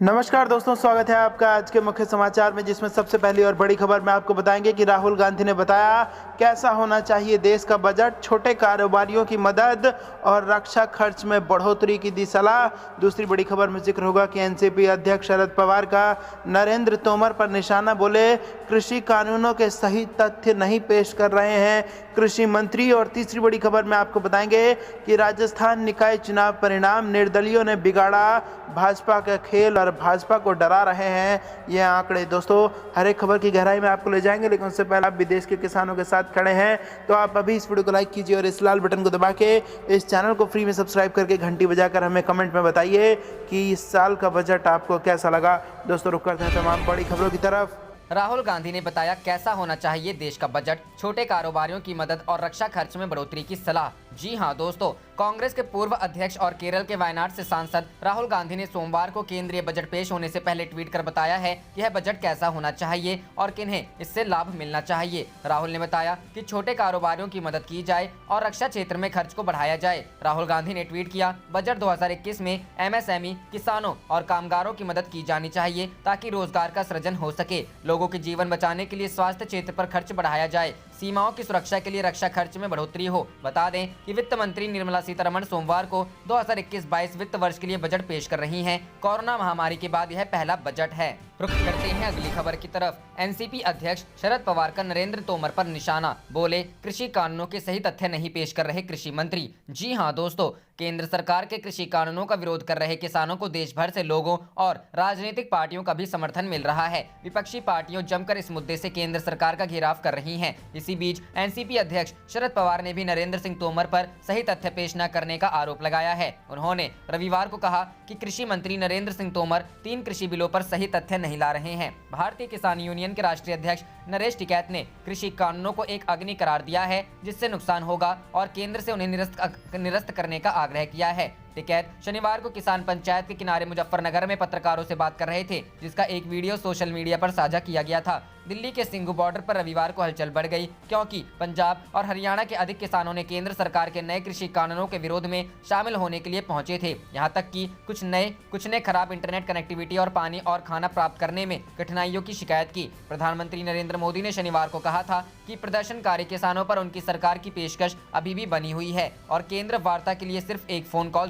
नमस्कार दोस्तों, स्वागत है आपका आज के मुख्य समाचार में, जिसमें सबसे पहली और बड़ी खबर में आपको बताएंगे कि राहुल गांधी ने बताया कैसा होना चाहिए देश का बजट, छोटे कारोबारियों की मदद और रक्षा खर्च में बढ़ोतरी की दी सलाह। दूसरी बड़ी खबर में जिक्र होगा कि एनसीपी अध्यक्ष शरद पवार का नरेंद्र तोमर पर निशाना, बोले कृषि कानूनों के सही तथ्य नहीं पेश कर रहे हैं कृषि मंत्री। और तीसरी बड़ी खबर में आपको बताएंगे कि राजस्थान निकाय चुनाव परिणाम, निर्दलीयों ने बिगाड़ा भाजपा का खेल और भाजपा को डरा रहे हैं ये आंकड़े। दोस्तों, हर एक खबर की गहराई में आपको ले जाएंगे, लेकिन उससे पहले आप भी देश के किसानों के साथ खड़े हैं तो आप अभी इस वीडियो को लाइक कीजिए और इस लाल बटन को दबा के इस चैनल को फ्री में सब्सक्राइब करके घंटी बजाकर हमें कमेंट में बताइए कि इस साल का बजट आपको कैसा लगा। दोस्तों, रुक करते हैं तमाम बड़ी खबरों की तरफ। राहुल गांधी ने बताया कैसा होना चाहिए देश का बजट, छोटे कारोबारियों की मदद और रक्षा खर्च में बढ़ोतरी की सलाह। जी हां दोस्तों, कांग्रेस के पूर्व अध्यक्ष और केरल के वायनाड से सांसद राहुल गांधी ने सोमवार को केंद्रीय बजट पेश होने से पहले ट्वीट कर बताया है कि यह बजट कैसा होना चाहिए और किन्हें इससे लाभ मिलना चाहिए। राहुल ने बताया कि छोटे कारोबारियों की मदद की जाए और रक्षा क्षेत्र में खर्च को बढ़ाया जाए। राहुल गांधी ने ट्वीट किया, बजट 2021 में एमएसएमई, किसानों और कामगारों की मदद की जानी चाहिए ताकि रोजगार का सृजन हो सके। लोगों के जीवन बचाने के लिए स्वास्थ्य क्षेत्र पर खर्च बढ़ाया जाए, सीमाओं की सुरक्षा के लिए रक्षा खर्च में बढ़ोतरी हो। बता दें कि वित्त मंत्री निर्मला सीतारमण सोमवार को 2021-22 वित्त वर्ष के लिए बजट पेश कर रही हैं। कोरोना महामारी के बाद यह पहला बजट है। रुख करते हैं अगली खबर की तरफ। एनसीपी अध्यक्ष शरद पवार का नरेंद्र तोमर पर निशाना, बोले कृषि कानूनों के सही तथ्य नहीं पेश कर रहे कृषि मंत्री। जी हां दोस्तों, केंद्र सरकार के कृषि कानूनों का विरोध कर रहे किसानों को देश भर से लोगों और राजनीतिक पार्टियों का भी समर्थन मिल रहा है। विपक्षी पार्टियों जमकर इस मुद्दे से केंद्र सरकार का घेराव कर रही हैं। इसी बीच एनसीपी अध्यक्ष शरद पवार ने भी नरेंद्र सिंह तोमर पर सही तथ्य पेश न करने का आरोप लगाया है। उन्होंने रविवार को कहा कि कृषि मंत्री नरेंद्र सिंह तोमर 3 कृषि बिलों पर सही तथ्य नहीं ला रहे हैं। भारतीय किसान यूनियन के राष्ट्रीय अध्यक्ष नरेश टिकैत ने कृषि कानूनों को एक अग्नि करार दिया है जिससे नुकसान होगा और केंद्र से उन्हें निरस्त करने का आग्रह किया है। टिकैत शनिवार को किसान पंचायत के किनारे मुजफ्फरनगर में पत्रकारों से बात कर रहे थे, जिसका एक वीडियो सोशल मीडिया पर साझा किया गया था। दिल्ली के सिंघू बॉर्डर पर रविवार को हलचल बढ़ गई, क्योंकि पंजाब और हरियाणा के अधिक किसानों ने केंद्र सरकार के नए कृषि कानूनों के विरोध में शामिल होने के लिए पहुंचे थे। यहां तक कि कुछ ने खराब इंटरनेट कनेक्टिविटी और पानी और खाना प्राप्त करने में कठिनाइयों की शिकायत की। प्रधानमंत्री नरेंद्र मोदी ने शनिवार को कहा था कि प्रदर्शनकारी किसानों पर उनकी सरकार की पेशकश अभी भी बनी हुई है और केंद्र वार्ता के लिए सिर्फ एक फोन कॉल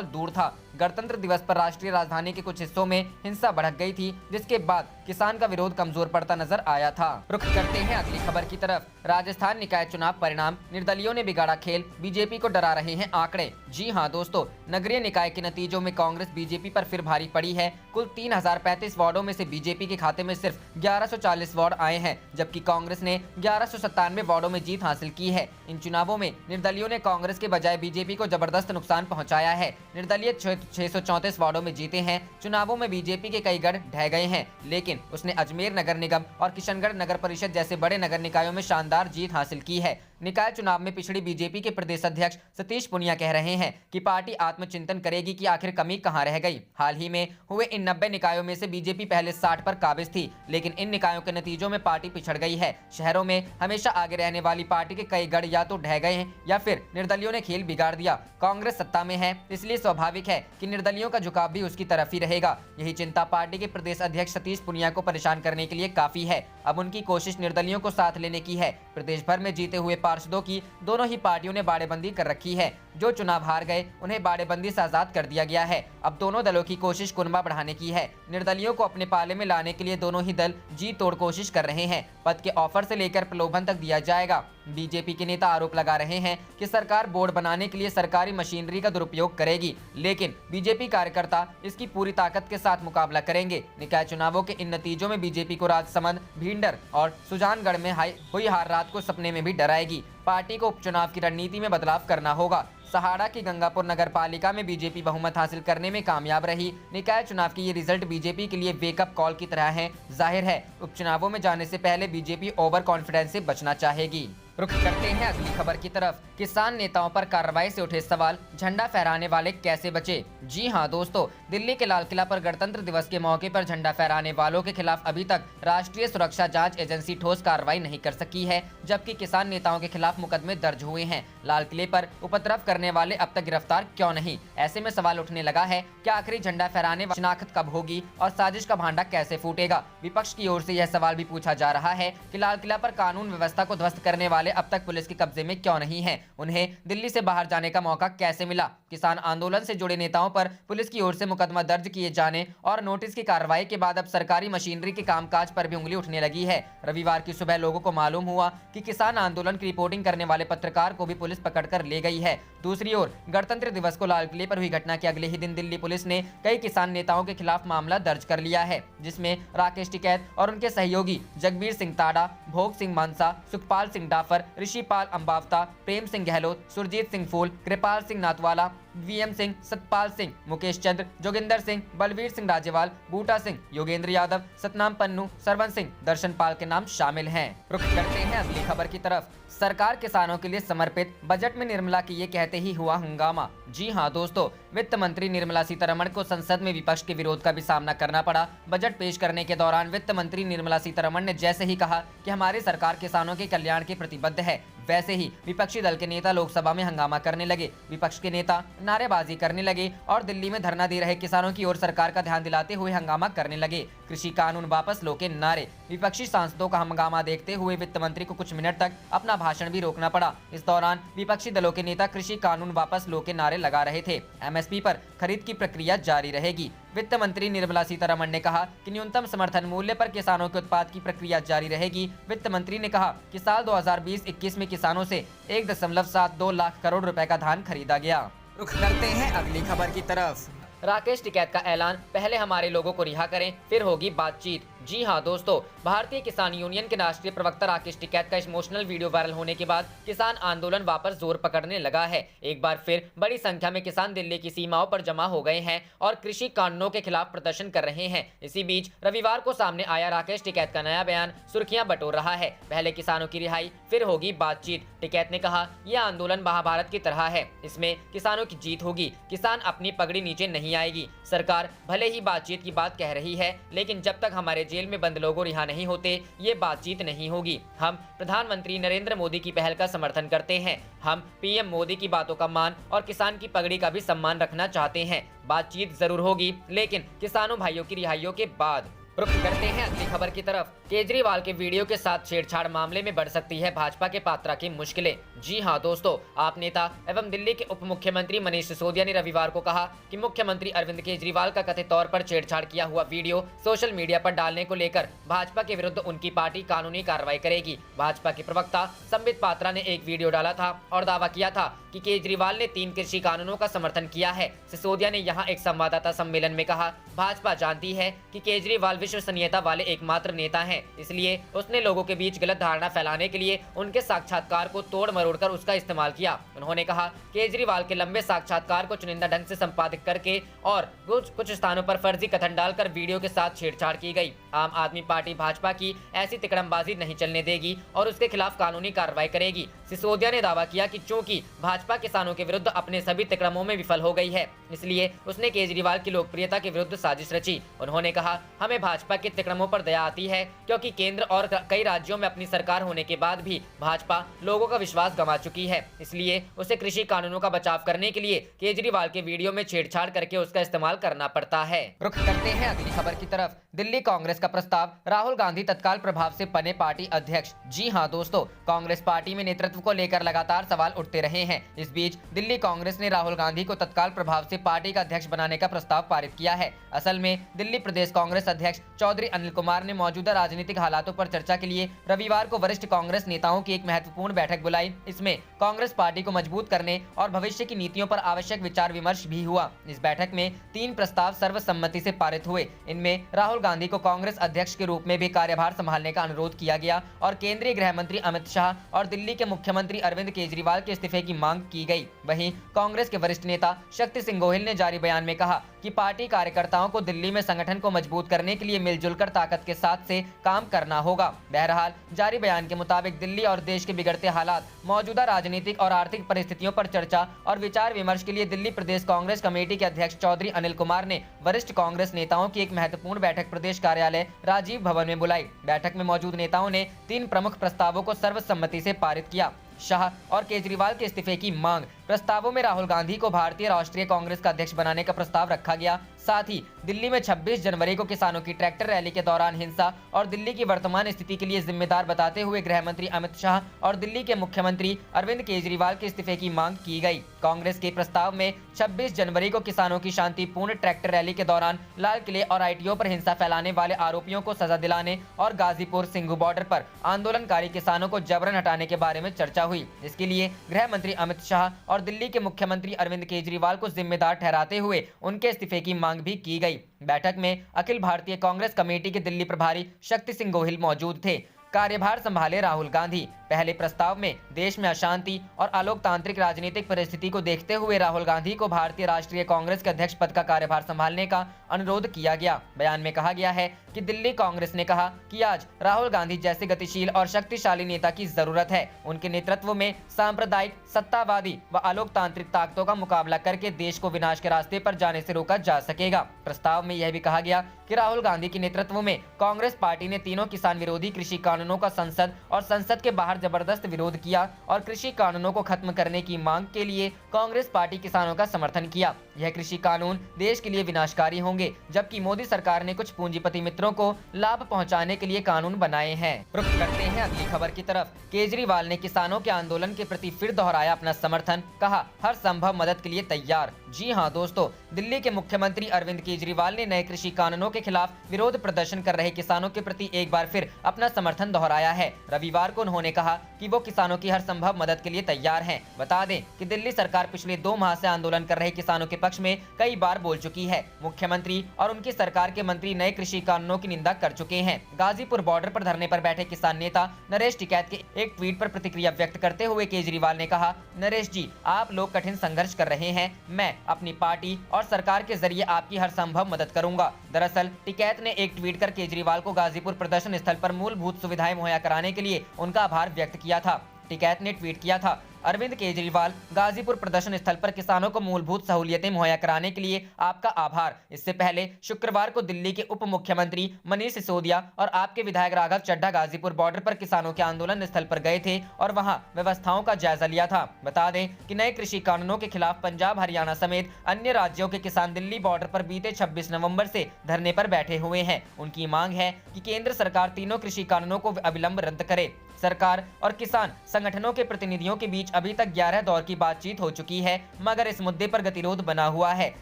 दूर था। गणतंत्र दिवस पर राष्ट्रीय राजधानी के कुछ हिस्सों में हिंसा भड़क गई थी, जिसके बाद किसान का विरोध कमजोर पड़ता नजर आया था। रुख करते हैं अगली खबर की तरफ। राजस्थान निकाय चुनाव परिणाम, निर्दलीयों ने बिगाड़ा खेल, बीजेपी को डरा रहे हैं आंकड़े। जी हां दोस्तों, नगरीय निकाय के नतीजों में कांग्रेस बीजेपी पर फिर भारी पड़ी है। कुल 3035 वार्डों में से बीजेपी के खाते में सिर्फ 1140 वार्ड आए हैं, जबकि कांग्रेस ने 1197 वार्डों में जीत हासिल की है। इन चुनावों में निर्दलीयों ने कांग्रेस के बजाय बीजेपी को जबरदस्त नुकसान पहुंचाया है। निर्दलीय 634 वार्डों में जीते हैं। चुनावों में बीजेपी के कई गढ़ ढह गए हैं, लेकिन उसने अजमेर नगर निगम और किशनगढ़ नगर परिषद जैसे बड़े नगर निकायों में शानदार जीत हासिल की है। निकाय चुनाव में पिछड़ी बीजेपी के प्रदेश अध्यक्ष सतीश पुनिया कह रहे हैं कि पार्टी आत्मचिंतन करेगी कि आखिर कमी कहां रह गई। हाल ही में हुए इन 90 निकायों में से बीजेपी पहले 60 पर काबिज थी, लेकिन इन निकायों के नतीजों में पार्टी पिछड़ गई है। शहरों में हमेशा आगे रहने वाली पार्टी के कई गढ़ या तो ढह गए हैं या फिर निर्दलियों ने खेल बिगाड़ दिया। कांग्रेस सत्ता में है, इसलिए स्वाभाविक है कि निर्दलियों का झुकाव भी उसकी तरफ ही रहेगा। यही चिंता पार्टी के प्रदेश अध्यक्ष सतीश पुनिया को परेशान करने के लिए काफी है। अब उनकी कोशिश निर्दलियों को साथ लेने की है। प्रदेश भर में जीते हुए पार्षदों की दोनों ही पार्टियों ने बाड़ेबंदी कर रखी है। जो चुनाव हार गए उन्हें बाड़ेबंदी से आजाद कर दिया गया है। अब दोनों दलों की कोशिश कुनबा बढ़ाने की है। निर्दलियों को अपने पाले में लाने के लिए दोनों ही दल जी तोड़ कोशिश कर रहे हैं। पद के ऑफर से लेकर प्रलोभन तक दिया जाएगा। बीजेपी के नेता आरोप लगा रहे हैं कि सरकार बोर्ड बनाने के लिए सरकारी मशीनरी का दुरुपयोग करेगी, लेकिन बीजेपी कार्यकर्ता इसकी पूरी ताकत के साथ मुकाबला करेंगे। निकाय चुनावों के इन नतीजों में बीजेपी को राजसमंद, भींडर और सुजानगढ़ में हुई हार रात को सपने में भी डराएगी। पार्टी को उपचुनाव की रणनीति में बदलाव करना होगा। सहाड़ा की गंगापुर नगर पालिका में बीजेपी बहुमत हासिल करने में कामयाब रही। निकाय चुनाव की ये रिजल्ट बीजेपी के लिए वेकअप कॉल की तरह है। जाहिर है उपचुनावों में जाने से पहले बीजेपी ओवर कॉन्फिडेंस से बचना चाहेगी। रुख करते हैं अगली खबर की तरफ। किसान नेताओं पर कार्रवाई से उठे सवाल, झंडा फहराने वाले कैसे बचे? जी हां दोस्तों, दिल्ली के लाल किला पर गणतंत्र दिवस के मौके पर झंडा फहराने वालों के खिलाफ अभी तक राष्ट्रीय सुरक्षा जांच एजेंसी ठोस कार्रवाई नहीं कर सकी है, जबकि किसान नेताओं के खिलाफ मुकदमे दर्ज हुए हैं। लाल किले पर उपद्रव करने वाले अब तक गिरफ्तार क्यों नहीं? ऐसे में सवाल उठने लगा है कि आखिरी झंडा फहराने वाली शिनाख्त कब होगी और साजिश का भांडा कैसे फूटेगा? विपक्ष की ओर से यह सवाल भी पूछा जा रहा है कि लाल किला पर कानून व्यवस्था को ध्वस्त करने वाले अब तक पुलिस के कब्जे में क्यों नहीं है? उन्हें दिल्ली से बाहर जाने का मौका कैसे मिला? किसान आंदोलन से जुड़े नेताओं पर पुलिस की ओर से मुकदमा दर्ज किए जाने और नोटिस की कार्रवाई के बाद अब सरकारी मशीनरी के कामकाज पर भी उंगली उठने लगी है। रविवार की सुबह लोगों को मालूम हुआ कि किसान आंदोलन की रिपोर्टिंग करने वाले पत्रकार को भी पुलिस पकड़कर ले गई है। दूसरी ओर गणतंत्र दिवस को लाल किले पर हुई घटना के अगले ही दिन दिल्ली पुलिस ने कई किसान नेताओं के खिलाफ मामला दर्ज कर लिया है, जिसमें राकेश टिकैत और उनके सहयोगी जगबीर सिंह ताड़ा, भोग सिंह मानसा, सुखपाल सिंह डाफर, ऋषिपाल अंबावता, प्रेम सिंह गहलोत, सुरजीत सिंह फूल, कृपाल सिंह नाथवाला, वीएम सिंह, सतपाल सिंह, मुकेश चंद्र, जोगिंदर सिंह, बलवीर सिंह राजेवाल, बूटा सिंह, योगेंद्र यादव, सतनाम पन्नू, सरवन सिंह, दर्शन पाल के नाम शामिल हैं। रुख करते हैं अगली खबर की तरफ। सरकार किसानों के लिए समर्पित, बजट में निर्मला की ये कहते ही हुआ हंगामा। जी हां दोस्तों, वित्त मंत्री निर्मला सीतारमण को संसद में विपक्ष के विरोध का भी सामना करना पड़ा। बजट पेश करने के दौरान वित्त मंत्री निर्मला सीतारमण ने जैसे ही कहा कि हमारी सरकार किसानों के कल्याण के प्रतिबद्ध है, वैसे ही विपक्षी दल के नेता लोकसभा में हंगामा करने लगे। विपक्ष के नेता नारेबाजी करने लगे और दिल्ली में धरना दे रहे किसानों की ओर सरकार का ध्यान दिलाते हुए हंगामा करने लगे। कृषि कानून वापस लो के नारे। विपक्षी सांसदों का हंगामा देखते हुए वित्त मंत्री को कुछ मिनट तक अपना भाषण भी रोकना पड़ा। इस दौरान विपक्षी दलों के नेता कृषि कानून वापस लो के नारे लगा रहे थे। एमएसपी पर खरीद की प्रक्रिया जारी रहेगी। वित्त मंत्री निर्मला सीतारमण ने कहा कि न्यूनतम समर्थन मूल्य पर किसानों के उत्पाद की प्रक्रिया जारी रहेगी। वित्त मंत्री ने कहा कि साल 2020-21 में किसानों से 1.72 लाख करोड़ रुपए का धान खरीदा गया। रुख करते हैं अगली खबर की तरफ। राकेश टिकैत का ऐलान, पहले हमारे लोगों को रिहा करें, फिर होगी बातचीत। जी हां दोस्तों, भारतीय किसान यूनियन के राष्ट्रीय प्रवक्ता राकेश टिकैत का इमोशनल वीडियो वायरल होने के बाद किसान आंदोलन वापस जोर पकड़ने लगा है। एक बार फिर बड़ी संख्या में किसान दिल्ली की सीमाओं पर जमा हो गए हैं और कृषि कानूनों के खिलाफ प्रदर्शन कर रहे हैं। इसी बीच रविवार को सामने आया राकेश टिकैत का नया बयान सुर्खियां बटोर रहा है। पहले किसानों की रिहाई, फिर होगी बातचीत। टिकैत ने कहा, यह आंदोलन महाभारत की तरह है, इसमें किसानों की जीत होगी, किसान अपनी पगड़ी नीचे नहीं आएगी। सरकार भले ही बातचीत की बात कह रही है, लेकिन जब तक हमारे जेल में बंद लोगों रिहा नहीं होते, ये बातचीत नहीं होगी। हम प्रधानमंत्री नरेंद्र मोदी की पहल का समर्थन करते हैं। हम पीएम मोदी की बातों का मान और किसान की पगड़ी का भी सम्मान रखना चाहते हैं। बातचीत जरूर होगी, लेकिन किसानों भाइयों की रिहाइयों के बाद। रुख करते हैं अगली खबर की तरफ। केजरीवाल के वीडियो के साथ छेड़छाड़ मामले में बढ़ सकती है भाजपा के पात्रा की मुश्किलें। जी हां दोस्तों, आप नेता एवं दिल्ली के उप मुख्यमंत्री मनीष सिसोदिया ने रविवार को कहा कि मुख्यमंत्री अरविंद केजरीवाल का कथित तौर पर छेड़छाड़ किया हुआ वीडियो सोशल मीडिया पर डालने को लेकर भाजपा के विरुद्ध उनकी पार्टी कानूनी कार्रवाई करेगी। भाजपा के प्रवक्ता संबित पात्रा ने एक वीडियो डाला था और दावा किया था कि केजरीवाल ने 3 कृषि कानूनों का समर्थन किया है। सिसोदिया ने यहाँ एक संवाददाता सम्मेलन में कहा, भाजपा जानती है कि केजरीवाल विश्वसनीयता वाले एकमात्र नेता हैं, इसलिए उसने लोगों के बीच गलत धारणा फैलाने के लिए उनके साक्षात्कार को तोड़ मरोड़ कर उसका इस्तेमाल किया। उन्होंने कहा, केजरीवाल के लंबे साक्षात्कार को चुनिंदा ढंग से संपादित करके और कुछ स्थानों पर फर्जी कथन डालकर वीडियो के साथ छेड़छाड़ की गई। आम आदमी पार्टी भाजपा की ऐसी तिकड़मबाजी नहीं चलने देगी और उसके खिलाफ कानूनी कार्रवाई करेगी। सिसोदिया ने दावा किया कि चूंकि भाजपा किसानों के विरुद्ध अपने सभी तिकड़मों में विफल हो गई है, इसलिए उसने केजरीवाल की लोकप्रियता के विरुद्ध साजिश रची। उन्होंने कहा, हमें भाजपा के तिकड़मों पर दया आती है, क्योंकि केंद्र और कई राज्यों में अपनी सरकार होने के बाद भी भाजपा लोगों का विश्वास गंवा चुकी है। इसलिए उसे कृषि कानूनों का बचाव करने के लिए केजरीवाल के वीडियो में छेड़छाड़ करके उसका इस्तेमाल करना पड़ता है। रुख करते हैं अगली खबर की तरफ। दिल्ली कांग्रेस का प्रस्ताव, राहुल गांधी तत्काल प्रभाव से बने पार्टी अध्यक्ष। जी हां दोस्तों, कांग्रेस पार्टी में नेतृत्व को लेकर लगातार सवाल उठते रहे हैं। इस बीच दिल्ली कांग्रेस ने राहुल गांधी को तत्काल प्रभाव से पार्टी का अध्यक्ष बनाने का प्रस्ताव पारित किया है। असल में दिल्ली प्रदेश कांग्रेस अध्यक्ष चौधरी अनिल कुमार ने मौजूदा राजनीतिक हालातों पर चर्चा के लिए रविवार को वरिष्ठ कांग्रेस नेताओं की एक महत्वपूर्ण बैठक बुलाई। इसमें कांग्रेस पार्टी को मजबूत करने और भविष्य की नीतियों पर आवश्यक विचार विमर्श भी हुआ। इस बैठक में 3 प्रस्ताव सर्वसम्मति से पारित हुए। इनमें राहुल गांधी को कांग्रेस अध्यक्ष के रूप में भी कार्यभार संभालने का अनुरोध किया गया और केंद्रीय गृह मंत्री अमित शाह और दिल्ली के मुख्यमंत्री मुख्यमंत्री अरविंद केजरीवाल के इस्तीफे की मांग की गई। वहीं कांग्रेस के वरिष्ठ नेता शक्ति सिंह गोहिल ने जारी बयान में कहा कि पार्टी कार्यकर्ताओं को दिल्ली में संगठन को मजबूत करने के लिए मिलजुल कर ताकत के साथ से काम करना होगा। बहरहाल जारी बयान के मुताबिक दिल्ली और देश के बिगड़ते हालात, मौजूदा राजनीतिक और आर्थिक परिस्थितियों पर चर्चा और विचार विमर्श के लिए दिल्ली प्रदेश कांग्रेस कमेटी के अध्यक्ष चौधरी अनिल कुमार ने वरिष्ठ कांग्रेस नेताओं की एक महत्वपूर्ण बैठक प्रदेश कार्यालय राजीव भवन में बुलाई। बैठक में मौजूद नेताओं ने 3 प्रमुख प्रस्तावों को सर्वसम्मति से पारित किया। शाह और केजरीवाल के इस्तीफे की मांग। प्रस्तावों में राहुल गांधी को भारतीय राष्ट्रीय कांग्रेस का अध्यक्ष बनाने का प्रस्ताव रखा गया। साथ ही दिल्ली में 26 जनवरी को किसानों की ट्रैक्टर रैली के दौरान हिंसा और दिल्ली की वर्तमान स्थिति के लिए जिम्मेदार बताते हुए गृह मंत्री अमित शाह और दिल्ली के मुख्यमंत्री अरविंद केजरीवाल के इस्तीफे की मांग की गई। कांग्रेस के प्रस्ताव में 26 जनवरी को किसानों की शांतिपूर्ण ट्रैक्टर रैली के दौरान लाल किले और आईटीओ पर हिंसा फैलाने वाले आरोपियों को सजा दिलाने और गाजीपुर सिंघू बॉर्डर पर आंदोलनकारी किसानों को जबरन हटाने के बारे में चर्चा हुई। इसके लिए गृह मंत्री अमित शाह और दिल्ली के मुख्यमंत्री अरविंद केजरीवाल को जिम्मेदार ठहराते हुए उनके इस्तीफे की मांग भी की गई। बैठक में अखिल भारतीय कांग्रेस कमेटी के दिल्ली प्रभारी शक्ति सिंह गोहिल मौजूद थे। कार्यभार संभाले राहुल गांधी। पहले प्रस्ताव में देश में अशांति और अलोकतांत्रिक राजनीतिक परिस्थिति को देखते हुए राहुल गांधी को भारतीय राष्ट्रीय कांग्रेस के अध्यक्ष पद का कार्यभार संभालने का अनुरोध किया गया। बयान में कहा गया है कि दिल्ली कांग्रेस ने कहा कि आज राहुल गांधी जैसे गतिशील और शक्तिशाली नेता की जरूरत है। उनके नेतृत्व में सांप्रदायिक, सत्तावादी व अलोकतांत्रिक ताकतों का मुकाबला करके देश को विनाश के रास्ते पर जाने से रोका जा सकेगा। प्रस्ताव में यह भी कहा गया कि राहुल गांधी के नेतृत्व में कांग्रेस पार्टी ने तीनों किसान विरोधी कृषि कानूनों का संसद और संसद के बाहर जबरदस्त विरोध किया और कृषि कानूनों को खत्म करने की मांग के लिए कांग्रेस पार्टी किसानों का समर्थन किया। यह कृषि कानून देश के लिए विनाशकारी होंगे, जबकि मोदी सरकार ने कुछ पूंजीपति मित्रों को लाभ पहुंचाने के लिए कानून बनाए हैं। रुख करते हैं अगली खबर की तरफ। केजरीवाल ने किसानों के आंदोलन के प्रति फिर दोहराया अपना समर्थन, कहा हर संभव मदद के लिए तैयार। जी हां दोस्तों, दिल्ली के मुख्यमंत्री अरविंद केजरीवाल ने नए कृषि कानूनों के खिलाफ विरोध प्रदर्शन कर रहे किसानों के प्रति एक बार फिर अपना समर्थन दोहराया है। रविवार को उन्होंने कहा कि वो किसानों की हर संभव मदद के लिए तैयार हैं। बता दें कि दिल्ली सरकार पिछले 2 माह से आंदोलन कर रहे किसानों के पक्ष में कई बार बोल चुकी है। मुख्यमंत्री और उनकी सरकार के मंत्री नए कृषि कानूनों की निंदा कर चुके हैं। गाजीपुर बॉर्डर पर धरने पर बैठे किसान नेता नरेश टिकैत के एक ट्वीट पर प्रतिक्रिया व्यक्त करते हुए केजरीवाल ने कहा, नरेश जी, आप लोग कठिन संघर्ष कर रहे हैं, मैं अपनी पार्टी और सरकार के जरिए आपकी हर संभव मदद करूंगा। दरअसल टिकैत ने एक ट्वीट कर केजरीवाल को गाजीपुर प्रदर्शन स्थल पर मूलभूत सुविधाएं मुहैया कराने के लिए उनका आभार व्यक्त किया था। टिकैत ने ट्वीट किया था, अरविंद केजरीवाल, गाजीपुर प्रदर्शन स्थल पर किसानों को मूलभूत सहूलियतें मुहैया कराने के लिए आपका आभार। इससे पहले शुक्रवार को दिल्ली के उप मुख्यमंत्री मनीष सिसोदिया और आपके विधायक राघव चड्ढा गाजीपुर बॉर्डर पर किसानों के आंदोलन स्थल पर गए थे और वहां व्यवस्थाओं का जायजा लिया था। बता दें कि नए कृषि कानूनों के खिलाफ पंजाब, हरियाणा समेत अन्य राज्यों के किसान दिल्ली बॉर्डर पर बीते 26 नवंबर से धरने पर बैठे हुए हैं। उनकी मांग है कि केंद्र सरकार तीनों कृषि कानूनों को अविलंब रद्द करे। सरकार और किसान संगठनों के प्रतिनिधियों के बीच अभी तक 11 दौर की बातचीत हो चुकी है, मगर इस मुद्दे पर गतिरोध बना हुआ है।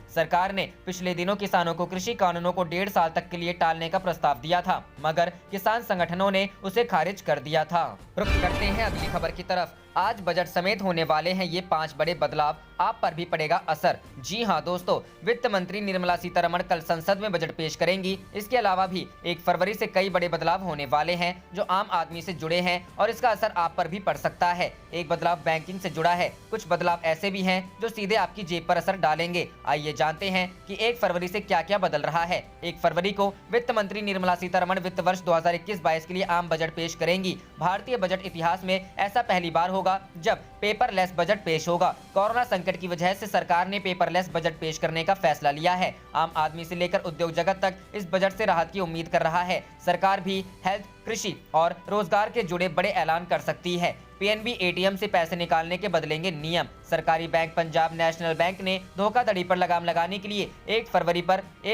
सरकार ने पिछले दिनों किसानों को कृषि कानूनों को 1.5 साल तक के लिए टालने का प्रस्ताव दिया था, मगर किसान संगठनों ने उसे खारिज कर दिया था। रुख करते हैं अगली खबर की तरफ। आज बजट समेत होने वाले हैं ये 5 बड़े बदलाव, आप पर भी पड़ेगा असर। जी हां दोस्तों, वित्त मंत्री निर्मला सीतारमण कल संसद में बजट पेश करेंगी। इसके अलावा भी 1 फरवरी से कई बड़े बदलाव होने वाले हैं जो आम आदमी से जुड़े हैं और इसका असर आप पर भी पड़ सकता है। एक बदलाव बैंकिंग से जुड़ा है, कुछ बदलाव ऐसे भी हैं जो सीधे आपकी जेब पर असर डालेंगे। आइए जानते हैं कि 1 फरवरी से क्या क्या बदल रहा है। 1 फरवरी को वित्त मंत्री निर्मला सीतारमण वित्त वर्ष 2021-22 के लिए आम बजट पेश करेंगी। भारतीय बजट इतिहास में ऐसा पहली बार होगा जब पेपरलेस बजट पेश होगा। कोरोना संकट की वजह से सरकार ने पेपरलेस बजट पेश करने का फैसला लिया है। आम आदमी से लेकर उद्योग जगत तक इस बजट से राहत की उम्मीद कर रहा है। सरकार भी हेल्थ, कृषि और रोजगार के जुड़े बड़े ऐलान कर सकती है। पीएनबी एटीएम से पैसे निकालने के बदलेंगे नियम। सरकारी बैंक पंजाब नेशनल बैंक ने धोखाधड़ी पर लगाम लगाने के लिए 1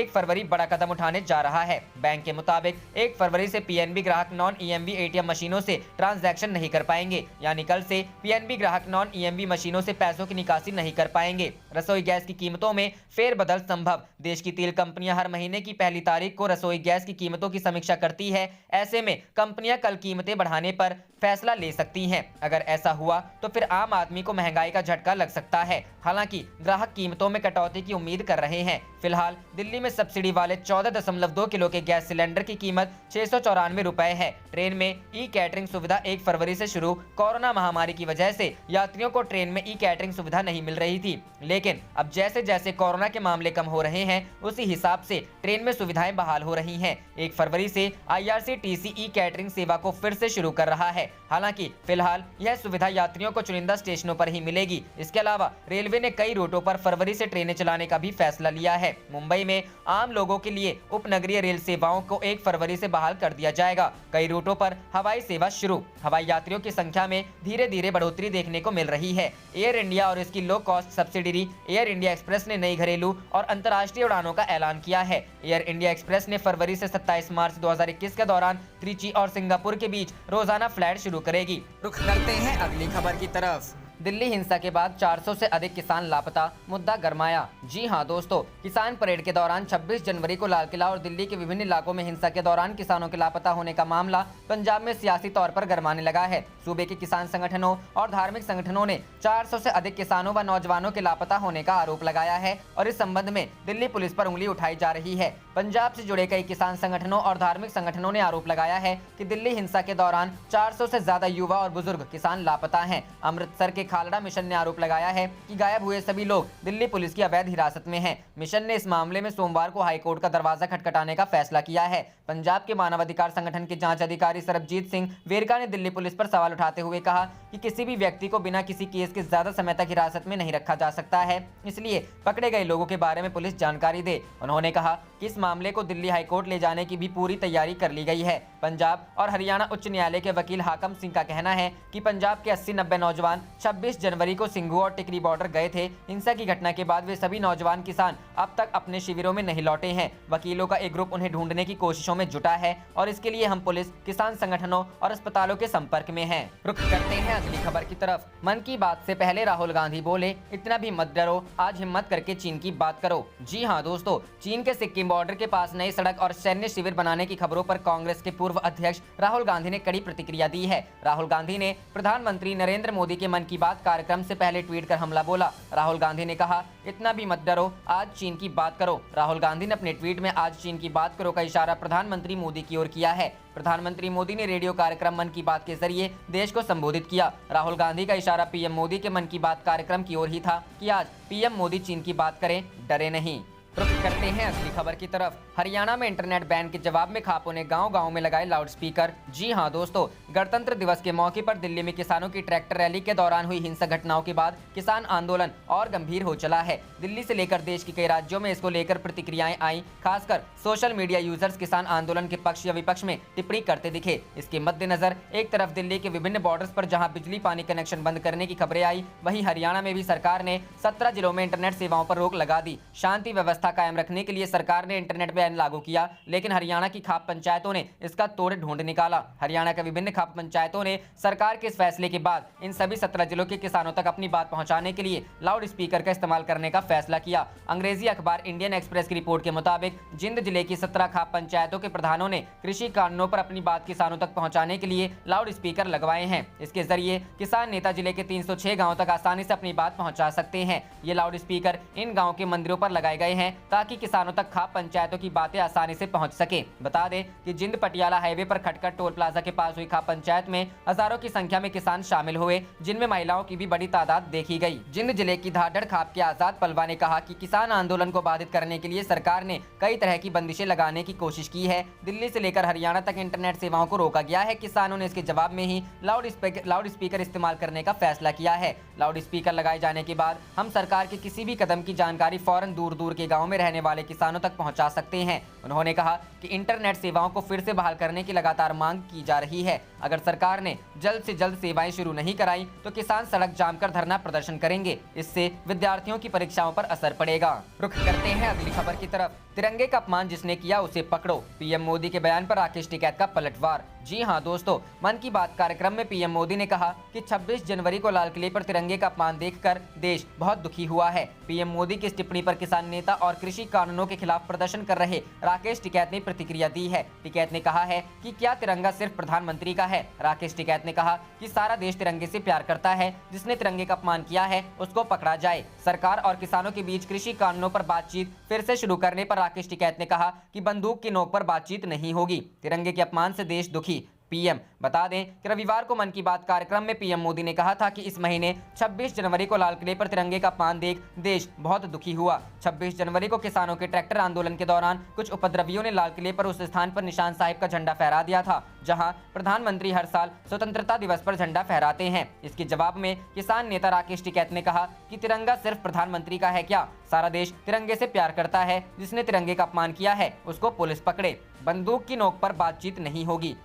फरवरी बड़ा कदम उठाने जा रहा है। बैंक के मुताबिक 1 फरवरी से पीएनबी ग्राहक नॉन ईएमवी एटीएम मशीनों से ट्रांजैक्शन नहीं कर पाएंगे, यानी कल से पीएनबी ग्राहक नॉन ईएमवी मशीनों से पैसों की निकासी नहीं कर पाएंगे। रसोई गैस की कीमतों में फेरबदल संभव। देश की तेल कंपनियां हर महीने की पहली तारीख को रसोई गैस की कीमतों की समीक्षा करती है। ऐसे में कंपनियां कल कीमतें बढ़ाने पर फैसला ले सकती हैं। अगर ऐसा हुआ तो फिर आम आदमी को महंगाई का झटका लग सकता है। हालांकि ग्राहक कीमतों में कटौती की उम्मीद कर रहे हैं। फिलहाल दिल्ली में सब्सिडी वाले 14.2 किलो के गैस सिलेंडर की कीमत 694 रुपए है। ट्रेन में ई कैटरिंग सुविधा 1 फरवरी से शुरू। कोरोना महामारी की वजह से यात्रियों को ट्रेन में ई कैटरिंग सुविधा नहीं मिल रही थी, लेकिन अब जैसे जैसे कोरोना के मामले कम हो रहे हैं उसी हिसाब से ट्रेन में सुविधाएं बहाल हो रही हैं। 1 फरवरी से IRCTC ई कैटरिंग सेवा को फिर से शुरू कर रहा है। हालांकि फिलहाल यह सुविधा यात्रियों को चुनिंदा स्टेशनों पर ही मिलेगी। इसके अलावा रेलवे ने कई रूटों पर फरवरी से ट्रेनें चलाने का भी फैसला लिया है। मुंबई में आम लोगों के लिए उपनगरीय रेल सेवाओं को 1 फरवरी से बहाल कर दिया जाएगा। कई रूटों पर हवाई सेवा शुरू। हवाई यात्रियों की संख्या में धीरे धीरे बढ़ोतरी देखने को मिल रही है। एयर इंडिया और इसकी low cost subsidiary air India express ने नई घरेलू और अंतर्राष्ट्रीय उड़ानों का ऐलान किया है। एयर इंडिया एक्सप्रेस ने फरवरी से 27 मार्च 2021 के दौरान त्रिची और सिंगापुर के बीच रोजाना फ्लाइट शुरू करेगी। रुख करते हैं अगली खबर की तरफ। दिल्ली हिंसा के बाद 400 से अधिक किसान लापता, मुद्दा गरमाया। जी हां दोस्तों, किसान परेड के दौरान 26 जनवरी को लाल किला और दिल्ली के विभिन्न इलाकों में हिंसा के दौरान किसानों के लापता होने का मामला पंजाब में सियासी तौर पर गरमाने लगा है। सूबे के किसान संगठनों और धार्मिक संगठनों ने 400 से अधिक किसानों व नौजवानों के लापता होने का आरोप लगाया है और इस संबंध में दिल्ली पुलिस पर उंगली उठाई जा रही है। पंजाब से जुड़े कई किसान संगठनों और धार्मिक संगठनों ने आरोप लगाया है कि दिल्ली हिंसा के दौरान 400 से ज्यादा युवा और बुजुर्ग किसान लापता हैं। अमृतसर के खालड़ा मिशन ने आरोप लगाया है कि गायब हुए सभी लोग दिल्ली पुलिस की अवैध हिरासत में हैं। मिशन ने इस मामले में सोमवार को हाईकोर्ट का दरवाजा खटखटाने का फैसला किया है। पंजाब के मानवाधिकार संगठन के जांच अधिकारी सरबजीत सिंह वेरका ने दिल्ली पुलिस पर सवाल उठाते हुए कहा कि किसी भी व्यक्ति को बिना किसी केस के ज्यादा समय तक हिरासत में नहीं रखा जा सकता है, इसलिए पकड़े गए लोगों के बारे में पुलिस जानकारी दे। उन्होंने कहा कि इस मामले को दिल्ली हाईकोर्ट ले जाने की भी पूरी तैयारी कर ली गई है। पंजाब और हरियाणा उच्च न्यायालय के वकील हाकम सिंह का कहना है कि पंजाब के 80-90 नौजवान 26 जनवरी को सिंघू और टिकरी बॉर्डर गए थे। हिंसा की घटना के बाद वे सभी नौजवान किसान अब तक अपने शिविरों में नहीं लौटे हैं। वकीलों का एक ग्रुप उन्हें ढूंढने की कोशिशों में जुटा है और इसके लिए हम पुलिस, किसान संगठनों और अस्पतालों के संपर्क में हैं। रुख करते हैं अगली खबर की तरफ। मन की बात से पहले राहुल गांधी बोले, इतना भी मत डरो, आज हिम्मत करके चीन की बात करो। जी हां दोस्तों, चीन के सिक्किम बॉर्डर के पास नई सड़क और सैन्य शिविर बनाने की खबरों पर कांग्रेस के पूर्व अध्यक्ष राहुल गांधी ने कड़ी प्रतिक्रिया दी है। राहुल गांधी ने प्रधानमंत्री नरेंद्र मोदी के मन की बात कार्यक्रम से पहले ट्वीट कर हमला बोला। राहुल गांधी ने कहा, इतना भी मत डरो, आज चीन की बात करो। राहुल गांधी ने अपने ट्वीट में आज चीन की बात करो का इशारा प्रधानमंत्री मोदी की ओर किया है। प्रधानमंत्री मोदी ने रेडियो कार्यक्रम मन की बात के जरिए देश को संबोधित किया। राहुल गांधी का इशारा पीएम मोदी के मन की बात कार्यक्रम की ओर ही था कि आज पीएम मोदी चीन की बात करें, डरे नहीं। रुख करते हैं अगली खबर की तरफ। हरियाणा में इंटरनेट बैन के जवाब में खापों ने गांव-गांव में लगाए लाउडस्पीकर। जी हां दोस्तों, गणतंत्र दिवस के मौके पर दिल्ली में किसानों की ट्रैक्टर रैली के दौरान हुई हिंसक घटनाओं के बाद किसान आंदोलन और गंभीर हो चला है। दिल्ली से लेकर देश के कई राज्यों में इसको लेकर प्रतिक्रियाएं आई। खासकर सोशल मीडिया यूजर्स किसान आंदोलन के पक्ष या विपक्ष में टिप्पणी करते दिखे। इसके मद्देनजर एक तरफ दिल्ली के विभिन्न बॉर्डर्स पर जहां बिजली पानी कनेक्शन बंद करने की खबरें आई, वहीं हरियाणा में भी सरकार ने 17 जिलों में इंटरनेट सेवाओं पर रोक लगा दी। शांति व्यवस्था कायम रखने के लिए सरकार ने इंटरनेट बैन लागू किया, लेकिन हरियाणा की खाप पंचायतों ने इसका तोड़ ढूंढ निकाला। हरियाणा के विभिन्न खाप पंचायतों ने सरकार के इस फैसले के बाद इन सभी 17 जिलों के किसानों तक अपनी बात पहुंचाने के लिए लाउड स्पीकर का इस्तेमाल करने का फैसला किया। अंग्रेजी अखबार इंडियन एक्सप्रेस की रिपोर्ट के मुताबिक जिंद जिले की 17 खाप पंचायतों के प्रधानों ने कृषि कानूनों पर अपनी बात किसानों तक पहुंचाने के लिए लाउड स्पीकर लगवाए हैं। इसके जरिए किसान नेता जिले के 306 गाँव तक आसानी से अपनी बात पहुँचा सकते हैं। ये लाउड स्पीकर इन गाँव के मंदिरों पर लगाए गए हैं ताकि किसानों तक खाप पंचायतों की बातें आसानी से पहुंच सके। बता दें कि जिंद पटियाला हाईवे पर खटखट टोल प्लाजा के पास हुई खाप पंचायत में हजारों की संख्या में किसान शामिल हुए, जिनमें महिलाओं की भी बड़ी तादाद देखी गई। जिंद जिले की धाड़ड़ खाप के आजाद पलवा ने कहा कि किसान आंदोलन को बाधित करने के लिए सरकार ने कई तरह की बंदिशें लगाने की कोशिश की है। दिल्ली से लेकर हरियाणा तक इंटरनेट सेवाओं को रोका गया है। किसानों ने इसके जवाब में ही लाउड स्पीकर इस्तेमाल करने का फैसला किया है। लाउड स्पीकर लगाए जाने के बाद हम सरकार के किसी भी कदम की जानकारी फौरन दूर दूर के गाँव में रहने वाले किसानों तक पहुंचा सकते हैं। उन्होंने कहा कि इंटरनेट सेवाओं को फिर से बहाल करने की लगातार मांग की जा रही है। अगर सरकार ने जल्द से जल्द सेवाएं शुरू नहीं कराई तो किसान सड़क जाम कर धरना प्रदर्शन करेंगे। इससे विद्यार्थियों की परीक्षाओं पर असर पड़ेगा। रुख करते हैं अगली खबर की तरफ। तिरंगे का अपमान जिसने किया उसे पकड़ो, पीएम मोदी के बयान पर राकेश टिकैत का पलटवार। जी हां दोस्तों, मन की बात कार्यक्रम में पीएम मोदी ने कहा कि 26 जनवरी को लाल किले पर तिरंगे का अपमान देखकर देश बहुत दुखी हुआ है। पीएम मोदी की इस टिप्पणी पर किसान नेता और और कृषि कानूनों के खिलाफ प्रदर्शन कर रहे राकेश टिकैत ने प्रतिक्रिया दी है। टिकैत ने कहा है कि क्या तिरंगा सिर्फ प्रधानमंत्री का है। राकेश टिकैत ने कहा कि सारा देश तिरंगे से प्यार करता है, जिसने तिरंगे का अपमान किया है उसको पकड़ा जाए। सरकार और किसानों के बीच कृषि कानूनों पर बातचीत फिर से शुरू करने पर राकेश टिकैत ने कहा कि बंदूक की नोक पर बातचीत नहीं होगी। तिरंगे के अपमान से देश दुखी। पीएम बता दें कि रविवार को मन की बात कार्यक्रम में पीएम मोदी ने कहा था कि इस महीने 26 जनवरी को लाल किले पर तिरंगे का अपमान देख देश बहुत दुखी हुआ। 26 जनवरी को किसानों के ट्रैक्टर आंदोलन के दौरान कुछ उपद्रवियों ने लाल किले पर उस स्थान पर निशान साहिब का झंडा फहरा दिया था जहां प्रधानमंत्री हर साल स्वतंत्रता दिवस पर झंडा फहराते हैं। इसके जवाब में किसान नेता राकेश टिकैत ने कहा कि तिरंगा सिर्फ प्रधानमंत्री का है क्या? सारा देश तिरंगे से प्यार करता है, जिसने तिरंगे का अपमान किया है उसको पुलिस पकड़े। बंदूक की नोक पर बातचीत नहीं होगी।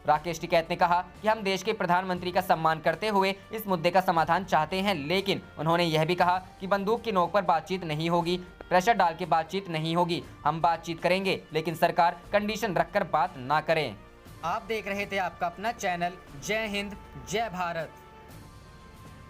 राकेश टिकैत ने कहा कि हम देश के प्रधानमंत्री का सम्मान करते हुए इस मुद्दे का समाधान चाहते हैं, लेकिन उन्होंने यह भी कहा कि बंदूक की नोक पर बातचीत नहीं होगी, प्रेशर डाल के बातचीत नहीं होगी। हम बातचीत करेंगे लेकिन सरकार कंडीशन रखकर बात ना करें। आप देख रहे थे आपका अपना चैनल जय हिंद जय भारत।